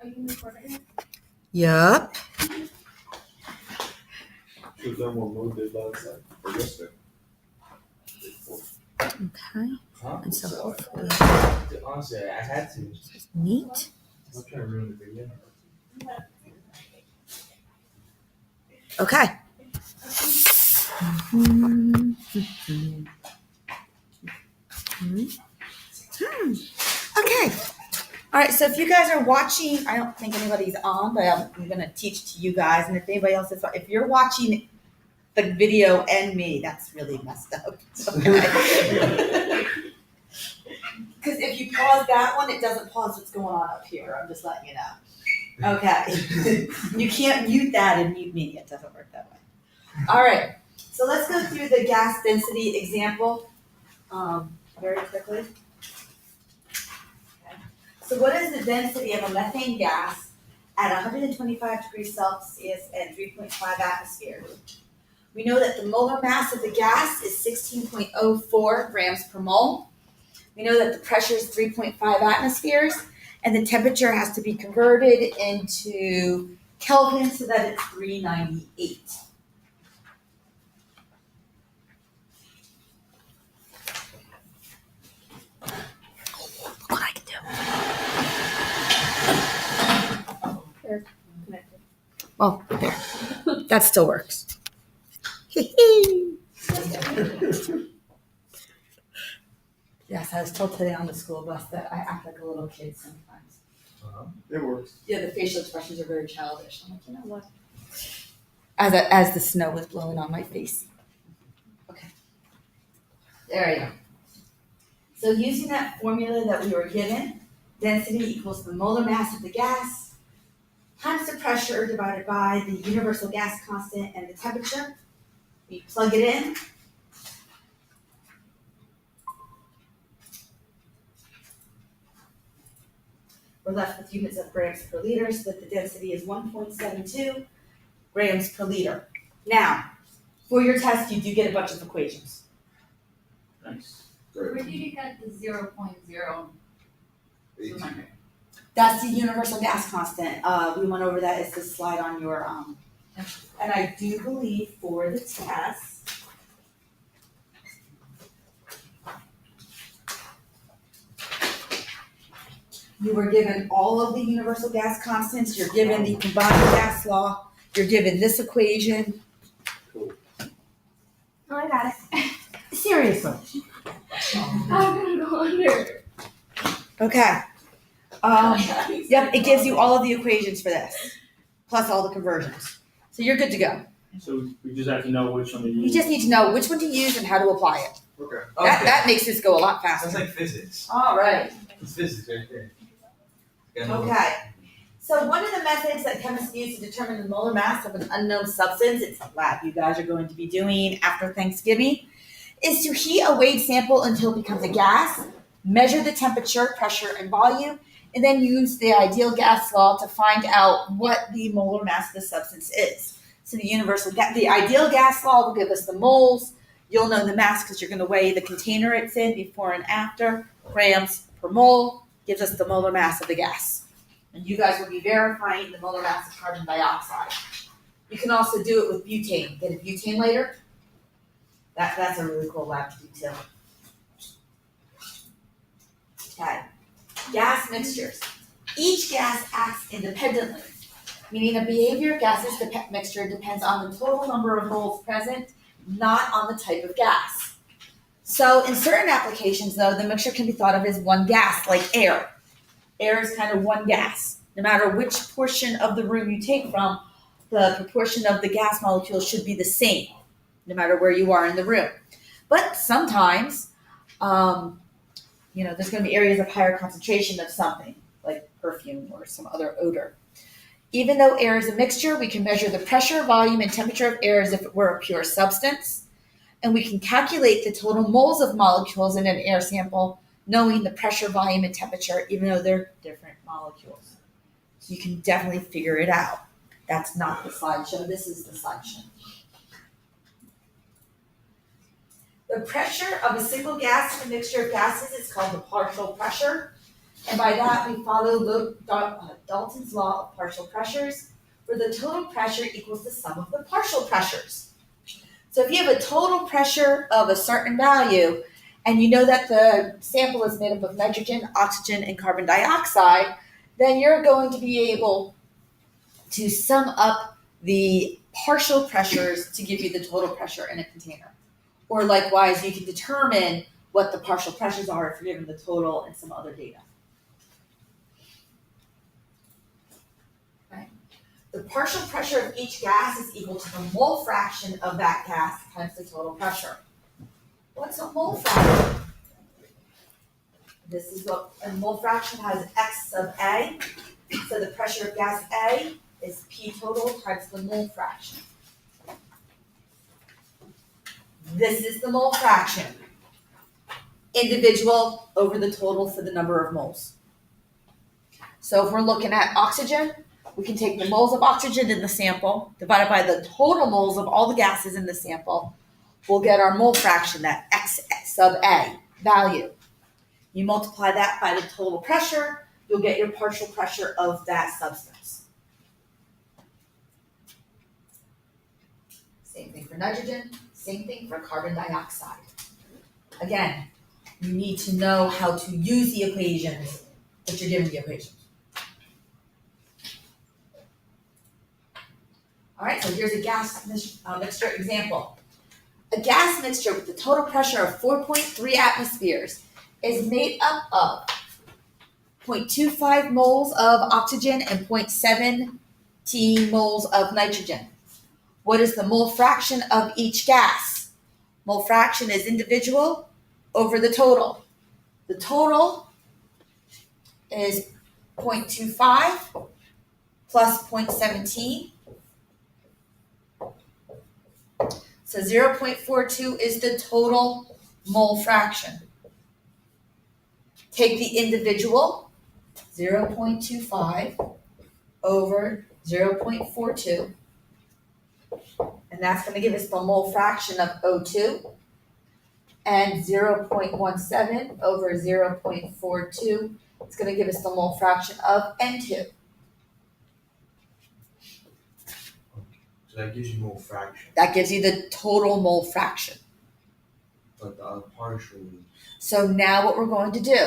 Are you recording? Yup. Because then we'll move it last time, or yesterday. Okay. Huh? And so hopefully Honestly, I had to. neat. I'm trying to ruin the video. Okay. Hmm. Okay. All right. So if you guys are watching, I don't think anybody's on, but I'm going to teach to you guys. And if anybody else is, if you're watching the video and me, that's really messed up. Okay. Because if you pause that one, it doesn't pause what's going on up here. I'm just letting you know. Okay. You can't mute that and mute me. It doesn't work that way. All right. So let's go through the gas density example very quickly. Okay. So what is the density of a methane gas at 125 degrees Celsius and 3.5 atmosphere? We know that the molar mass of the gas is 16.04 grams per mole. We know that the pressure is 3.5 atmospheres, and the temperature has to be converted into Kelvin so that it's 398. Look what I can do. They're connected. Well, there. That still works. Yes, I was told today on the school bus that I act like a little kid sometimes. It works. Yeah, the facial expressions are very childish. I'm like, you know what? As the snow was blowing on my face. Okay. There we go. So using that formula that we were given, density equals the molar mass of the gas times the pressure divided by the universal gas constant and the temperature. We plug it in. We're left with units of grams per liter, so that the density is 1.72 grams per liter. Now, for your test, you do get a bunch of equations. Nice. Where did you get the 0.0? That's the universal gas constant. We went over that. It's the slide on your, and I do believe for the test, you were given all of the universal gas constants. You're given the combined gas law. You're given this equation. Oh, I got it. Seriously. I'm gonna go under. Okay. Yep, it gives you all of the equations for this, plus all the conversions. So you're good to go. So we just have to know which one to You use. just need to know which one to use and how to apply it. Okay. That makes this go a lot Sounds faster. like physics. All right. It's physics right there. Okay. So one of the methods that chemists use to determine the molar mass of an unknown substance, it's a lab you guys are going to be doing after Thanksgiving, is to heat a weighed sample until it becomes a gas, measure the temperature, pressure, and volume, and then use the ideal gas law to find out what the molar mass of the substance is. So the ideal gas law will give us the moles. You'll know the mass because you're going to weigh the container it's in before and after. Grams per mole gives us the molar mass of the gas. And you guys will be verifying the molar mass of carbon dioxide. You can also do it with butane. Get a butane later. That's a really cool lab to do too. Okay. Gas mixtures. Each gas acts independently, meaning a behavior of gases mixture depends on the total number of moles present, not on the type of gas. So in certain applications though, the mixture can be thought of as one gas, like air. Air is kind of one gas. No matter which portion of the room you take from, the proportion of the gas molecules should be the same, no matter where you are in the room. But sometimes, there's going to be areas of higher concentration of something, like perfume or some other odor. Even though air is a mixture, we can measure the pressure, volume, and temperature of air as if it were a pure substance. And we can calculate the total moles of molecules in an air sample, knowing the pressure, volume, and temperature, even though they're different molecules. So you can definitely figure it out. That's not the slideshow. This is the slideshow. The pressure of a single gas in a mixture of gases is called the partial pressure. And by that, we follow Dalton's law of partial pressures, where the total pressure equals the sum of the partial pressures. So if you have a total pressure of a certain value, and you know that the sample is made up of nitrogen, oxygen, and carbon dioxide, then you're going to be able to sum up the partial pressures to give you the total pressure in a container. Or likewise, you can determine what the partial pressures are if you're given the total and some other data. Right. The partial pressure of each gas is equal to the mole fraction of that gas times the total pressure. What's a mole fraction? This is what a mole fraction has X sub A. So the pressure of gas A is P total times the mole fraction. This is the mole fraction. Individual over the total for the number of moles. So if we're looking at oxygen, we can take the moles of oxygen in the sample, divided by the total moles of all the gases in the sample. We'll get our mole fraction, that X sub A value. You multiply that by the total pressure, you'll get your partial pressure of that substance. Same thing for nitrogen, same thing for carbon dioxide. Again, you need to know how to use the equations that you're given the equations. All right, so here's a gas mixture example. A gas mixture with a total pressure of 4.3 atmospheres is made up of 0.25 moles of oxygen and 0.17 moles of nitrogen. What is the mole fraction of each gas? Mole fraction is individual over the total. The total is 0.25 plus 0.17. So 0.42 is the total mole fraction. Take the individual, 0.25 over 0.42, and that's going to give us the mole fraction of O2, and 0.17 over 0.42 is going to give us the mole fraction of N2. So that gives you mole fraction, That gives you the total mole fraction. but the partial is, So now what we're going to do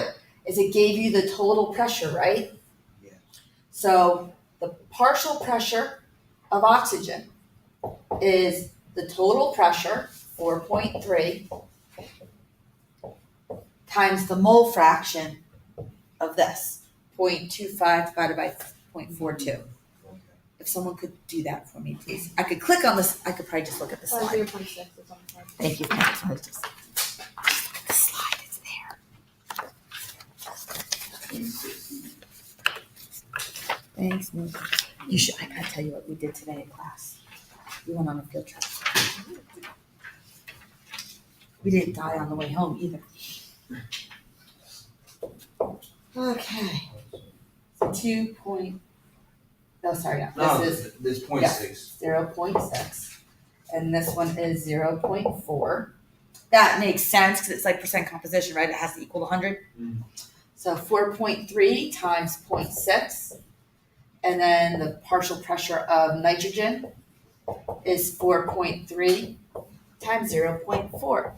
is it gave you the total pressure, right? yeah. So the partial pressure of oxygen is the total pressure, 4.3, times the mole fraction of this, 0.25 divided by 0.42. Okay. If someone could do that for me, please. I could click on this, I could probably just look at the slide. 0.6 is on the side. Thank you. The slide is there. Thanks, Nick. You should, I gotta tell you what we did today in class. We went on a field trip. We didn't die on the way home either. Okay. So 2 point, no, sorry, no, No, this is this point yeah. 6. 0.6, and this one is 0.4. That makes sense because it's like percent composition, right? It has to equal 100. Mm. So 4.3 times 0.6, and then the partial pressure of nitrogen is 4.3 times 0.4.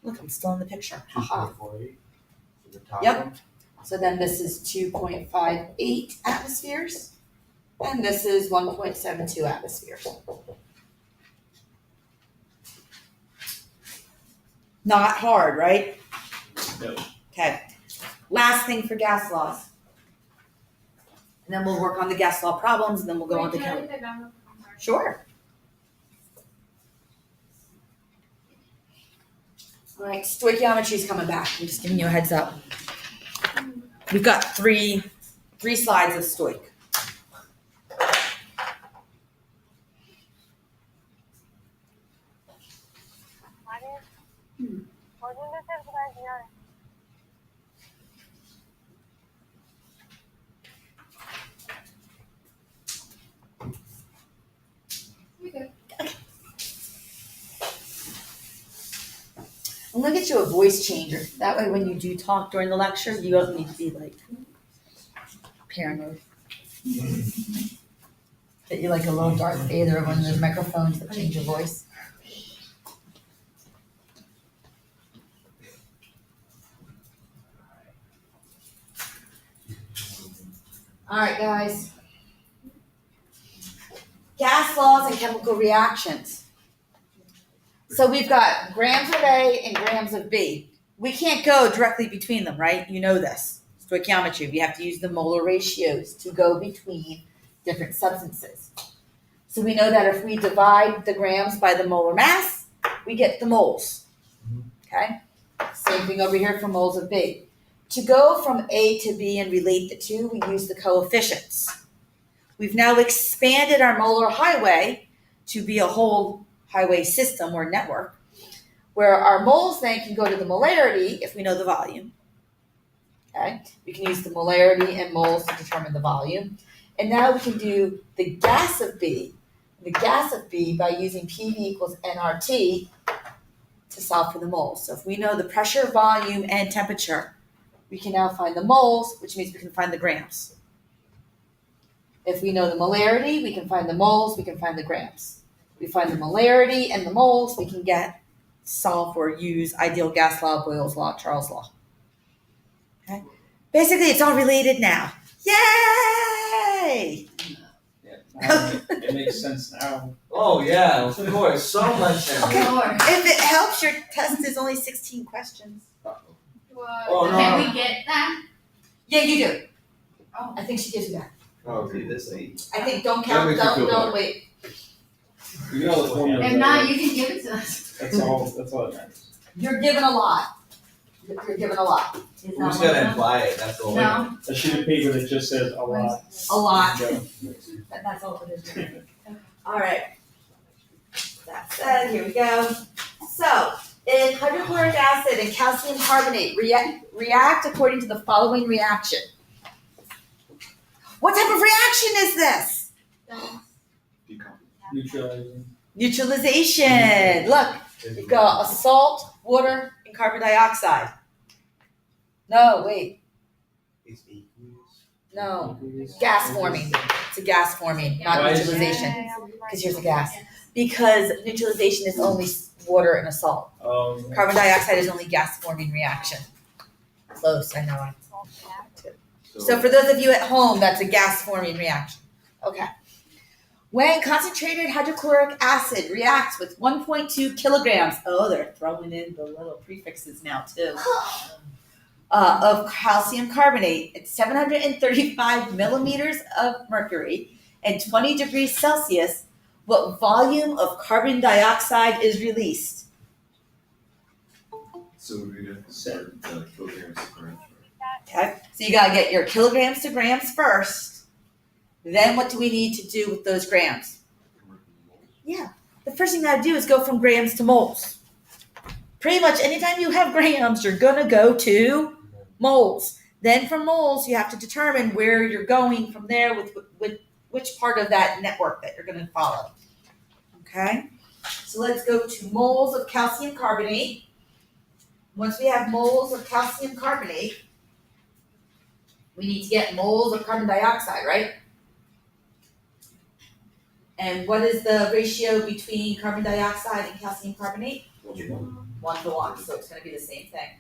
Look, I'm still in the picture. Haha. 2.48 for the top Yep. one. So then this is 2.58 atmospheres, and this is 1.72 atmospheres. Not hard, right? No. Okay. Last thing for gas laws. And then we'll work on the gas law problems, and then we'll go on to Wait, can I chemical. read that down? I'm sorry. Sure. All right, stoichiometry is coming back. I'm just giving you a heads up. We've got three slides of stoich. You good. I'm gonna get you a voice changer. That way when you do talk during the lecture, you don't need to be like Paranoid. That you're like a little Darth Vader, one of those microphones that change your voice. All right, guys. Gas laws and chemical reactions. So we've got grams of A and grams of B. We can't go directly between them, right? You know this. Stoichiometry. We have to use the molar ratios to go between different substances. So we know that if we divide the grams by the molar mass, we get the moles. Okay? Same thing over here for moles of B. To go from A to B and relate the two, we use the coefficients. We've now expanded our molar highway to be a whole highway system or network, where our moles then can go to the molarity if we know the volume. Okay? We can use the molarity and moles to determine the volume. And now we can do the gas of B by using PV equals nRT to solve for the moles. So if we know the pressure, volume, and temperature, we can now find the moles, which means we can find the grams. If we know the molarity, we can find the moles, we can find the grams. We find the molarity and the moles, we can solve or use ideal gas law, Boyle's law, Charles' law. Okay? Basically, it's all related now. Yay! It makes sense now. Oh, yeah, of course, so much sense. Okay. Lord. If it helps, your test is only 16 questions. Well, Oh, no. can we get that? Yeah, you do. Oh. I think she gives you that. Oh, See, okay. this ain't. I think don't That count, makes you feel don't better. wait. You know the formula. If not, you can give it to us. That's all that matters. You're given a lot. You're given a lot. Is We that just one gotta of them? imply it, that's all. No. A sheet of paper that just says a lot. A lot. Go. That's all it is. All right. That said, here we go. So, if hydrochloric acid and calcium carbonate react according to the following reaction. What type of reaction is this? Neutralizing. Neutralization. Look, you've got a salt, water, and carbon dioxide. No, wait. It's aqueous. No. Gas forming. It's a gas forming, not Why is- neutralization. Because here's a gas. Because neutralization is only water and a salt. Carbon dioxide is only gas forming reaction. Close, I know. So for those of you at home, that's a gas forming reaction. Okay. When concentrated hydrochloric acid reacts with 1.2 kilograms, oh, they're throwing in the little prefixes now too, of calcium carbonate at 735 millimeters of mercury and 20 degrees Celsius, what volume of carbon dioxide is released? So we get Seven. kilograms per grams. Okay, so you gotta get your kilograms to grams first. Then what do we need to do with those grams? Yeah, the first thing you gotta do is go from grams to moles. Pretty much anytime you have grams, you're gonna go to moles. Then from moles, you have to determine where you're going from there with which part of that network that you're gonna follow. Okay, so let's go to moles of calcium carbonate. Once we have moles of calcium carbonate, we need to get moles of carbon dioxide, right? And what is the ratio between carbon dioxide and calcium carbonate? 1:1, so it's gonna be the same thing.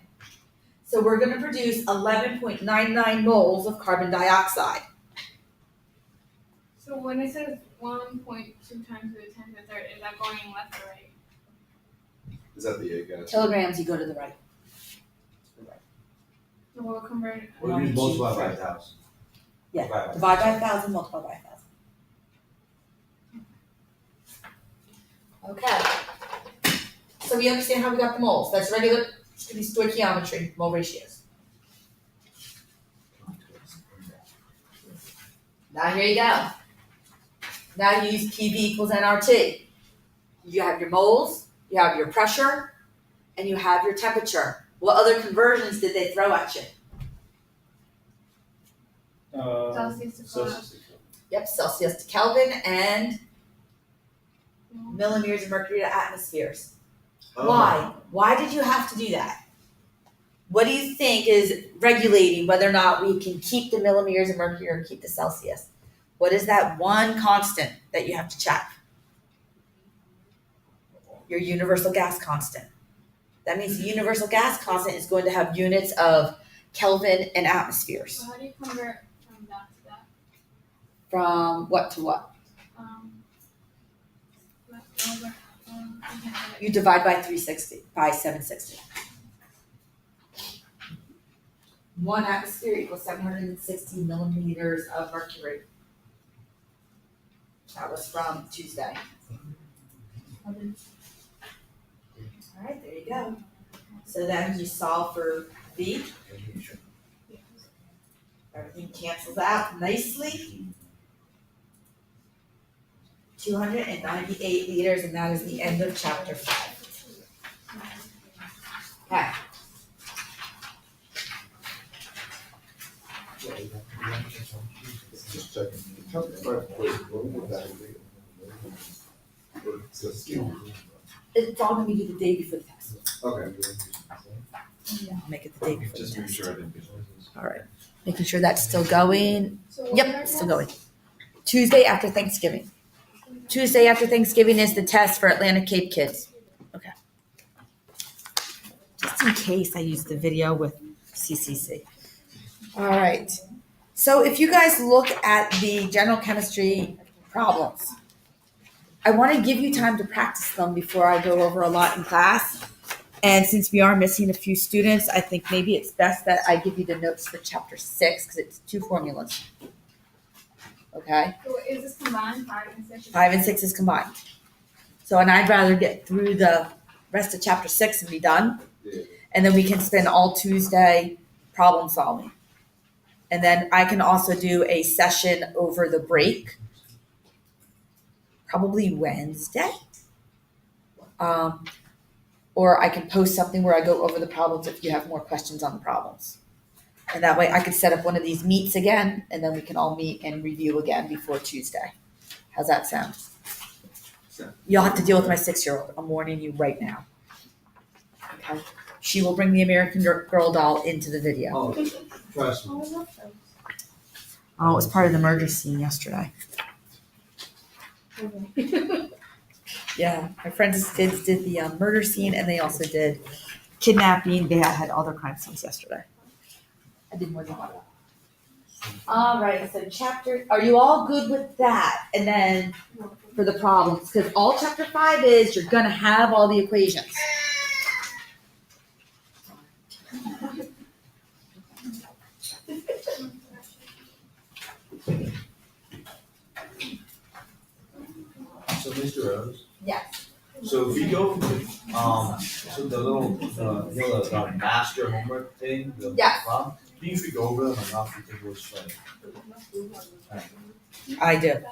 So we're gonna produce 11.99 moles of carbon dioxide. So when it says 1.2 times to the 10 to the third, is that going left or right? Is that the A gas? Kilograms, you go to the right. So we'll convert. We'll use multiply by 1,000. Yeah, Divide by divide by 1,000, multiply by 1,000. Okay. So we understand how we got the moles. That's regular, it's gonna be stoichiometry, mole ratios. Now here you go. Now you use PV equals nRT. You have your moles, you have your pressure, and you have your temperature. What other conversions did they throw at you? Celsius to Celsius. Yep, Celsius to Kelvin and millimeters of mercury to atmospheres. Oh. Why? Why did you have to do that? What do you think is regulating whether or not we can keep the millimeters of mercury or keep the Celsius? What is that one constant that you have to check? Your universal gas constant. That means the universal gas constant is going to have units of Kelvin and atmospheres. So how do you convert from that to that? From what to what? Over, I can't have it. You divide by 760. 1 atmosphere equals 760 millimeters of mercury. That was from Tuesday. All right, there you go. So then you solve for V. Everything cancels out nicely. 298 liters, and that is the end of chapter 5. Okay. Just checking. Chapter 5, wait, what would that be? Or it says skill. It's all gonna be the day before the test. Okay. Yeah, I'll make it the day before the Just make test. sure I didn't get All right. Making sure that's still going. So what was Yep, our still test? going. Tuesday after Thanksgiving. Tuesday after Thanksgiving is the test for Atlantic Cape kids. Okay. Just in case I use the video with CCC. All right. So if you guys look at the general chemistry problems, I want to give you time to practice them before I go over a lot in class. And since we are missing a few students, I think maybe it's best that I give you the notes for chapter 6 because it's 2 formulas. Okay? So is this combined 5 and 6? 5 and 6 is combined. So, and I'd rather get through the rest of chapter 6 and be done. Yeah. And then we can spend all Tuesday problem solving. And then I can also do a session over the break, probably Wednesday. Or I can post something where I go over the problems if you have more questions on the problems. And that way I could set up one of these meets again, and then we can all meet and review again before Tuesday. How's that sound? You'll have to deal with my 6-year-old. I'm warning you right now. Okay? She will bring the American Girl doll into the video. Oh, trust me. Oh, I love those. Oh, it was part of the murder scene yesterday. Yeah, my friends did the murder scene, and they also did kidnapping. They had other crime scenes yesterday. I did more than one. All right, so are you all good with that? And then for the problems, because all chapter 5 is you're gonna have all the equations. So Mr. Rose, Yes. so if you go, so the little, the master homework thing, the Yeah. problem, can you go over them enough to think it was like, I do.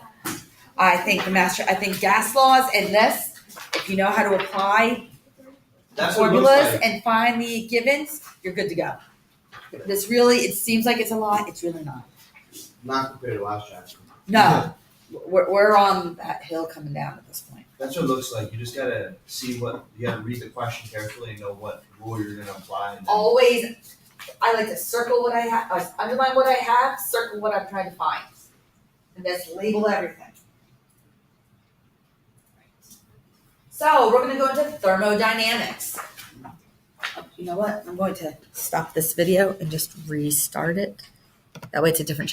I think gas laws and this, if you know how to apply that's what it looks formulas like. and find the givens, you're good to go. This really, it seems like it's a lot, it's really not. Not compared to last chapter. No, we're on that hill coming down at this point. That's what it looks like. You just gotta see you gotta read the question carefully and know what rule you're gonna apply. And then, Always, I like to circle what I have, underline what I have, circle what I'm trying to find. And just label everything. So we're gonna go into thermodynamics. You know what? I'm going to stop this video and just restart it. That way it's a different